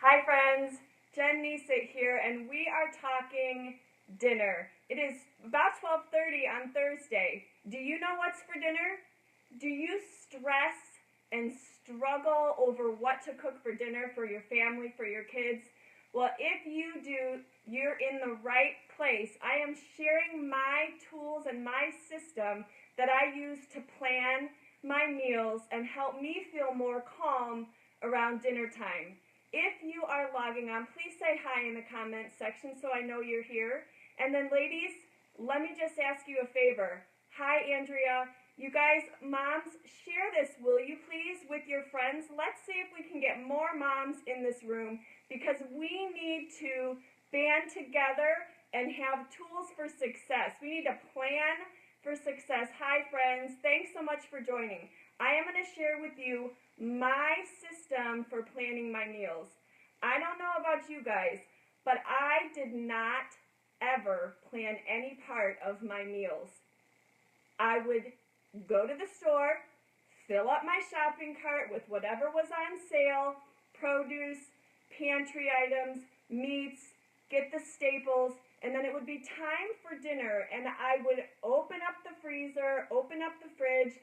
Hi friends, Jen Niesick here, and we are talking dinner. It is about 12:30 on Thursday. Do you know what's for dinner? Do you stress and struggle over what to cook for dinner for your family, for your kids? Well, if you do, you're in the right place. I am sharing my tools and my system that I use to plan my meals and help me feel more calm around dinner time. If you are logging on, please say hi in the comments section so I know you're here. And then ladies, let me just ask you a favor. Hi Andrea. You guys, moms, share this, will you please, with your friends? Let's see if we can get more moms in this room because we need to band together and have tools for success. We need a plan for success. Hi friends, thanks so much for joining. I am going to share with you my system for planning my meals. I don't know about you guys, but I did not ever plan any part of my meals. I would go to the store, fill up my shopping cart with whatever was on sale, produce, pantry items, meats, get the staples, and then it would be time for dinner, and I would open up the freezer, open up the fridge,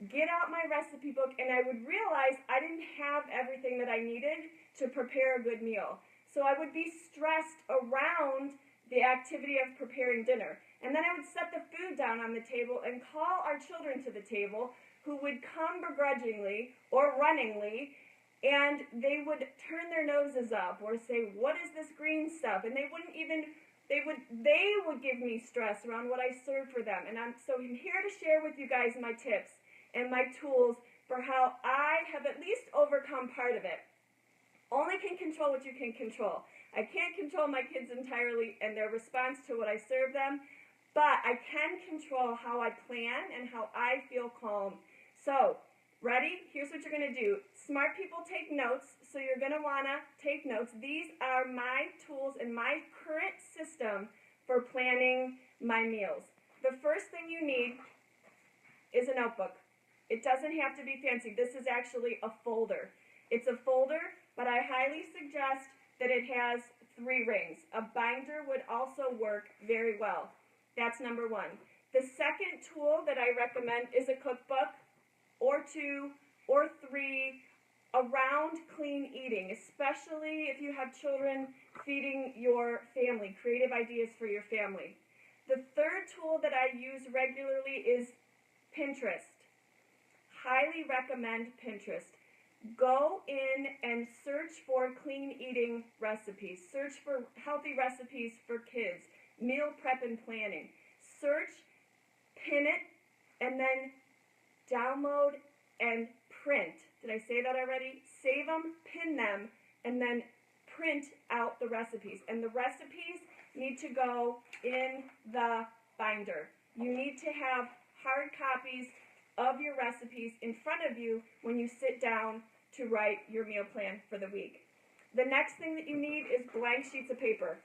get out my recipe book, and I would realize I didn't have everything that I needed to prepare a good meal. So I would be stressed around the activity of preparing dinner. And then I would set the food down on the table and call our children to the table who would come begrudgingly or runningly, and they would turn their noses up or say, "What is this green stuff?" And they wouldn't even they would give me stress around what I served for them. And I'm here to share with you guys my tips and my tools for how I have at least overcome part of it. Only can control what you can control. I can't control my kids entirely and their response to what I serve them, but I can control how I plan and how I feel calm. So, ready? Here's what you're going to do. Smart people take notes, so you're going to want to take notes. These are my tools and my current system for planning my meals. The first thing you need is a notebook. It doesn't have to be fancy. This is actually a folder. It's a folder, but I highly suggest that it has 3 rings. A binder would also work very well. That's number 1. The second tool that I recommend is a cookbook or 2 or 3 around clean eating, especially if you have children feeding your family, creative ideas for your family. The third tool that I use regularly is Pinterest. Highly recommend Pinterest. Go in and search for clean eating recipes. Search for healthy recipes for kids. Meal prep and planning. Search, pin it, and then download and print. Did I say that already? Save them, pin them, and then print out the recipes. And the recipes need to go in the binder. You need to have hard copies of your recipes in front of you when you sit down to write your meal plan for the week. The next thing that you need is blank sheets of paper.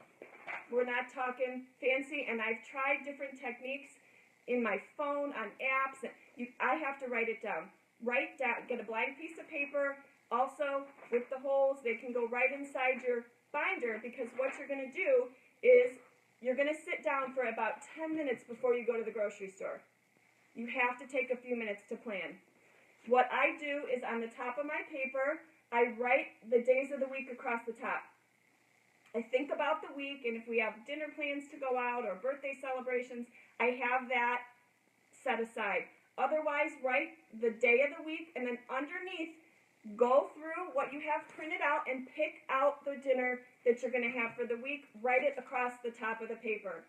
We're not talking fancy, and I've tried different techniques in my phone, on apps. I have to write it down. Write down, get a blank piece of paper. Also, with the holes, they can go right inside your binder, because what you're going to do is you're going to sit down for about 10 minutes before you go to the grocery store. You have to take a few minutes to plan. What I do is on the top of my paper, I write the days of the week across the top. I think about the week, and if we have dinner plans to go out or birthday celebrations, I have that set aside. Otherwise, write the day of the week, and then underneath, go through what you have printed out and pick out the dinner that you're going to have for the week. Write it across the top of the paper.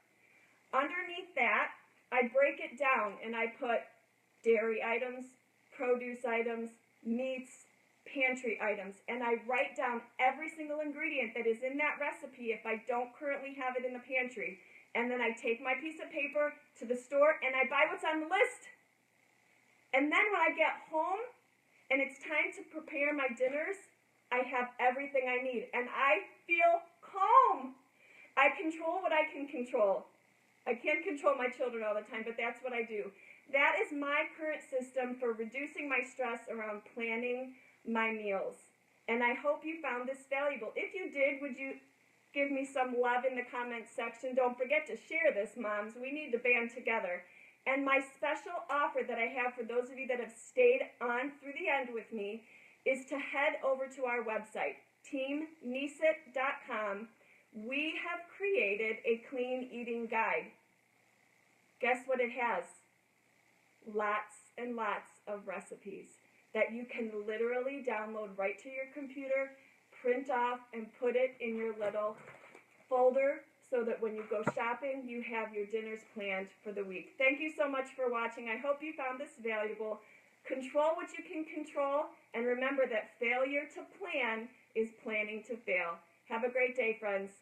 Underneath that, I break it down and I put dairy items, produce items, meats, pantry items, and I write down every single ingredient that is in that recipe if I don't currently have it in the pantry. And then I take my piece of paper to the store and I buy what's on the list. And then when I get home and it's time to prepare my dinners, I have everything I need and I feel calm. I control what I can control. I can't control my children all the time, but that's what I do. That is my current system for reducing my stress around planning my meals. And I hope you found this valuable. If you did, would you give me some love in the comments section? Don't forget to share this, moms. We need to band together. And my special offer that I have for those of you that have stayed on through the end with me is to head over to our website, teamnesit.com. We have created a clean eating guide. Guess what it has? Lots and lots of recipes that you can literally download right to your computer, print off, and put it in your little folder so that when you go shopping, you have your dinners planned for the week. Thank you so much for watching. I hope you found this valuable. Control what you can control, and remember that failure to plan is planning to fail. Have a great day, friends.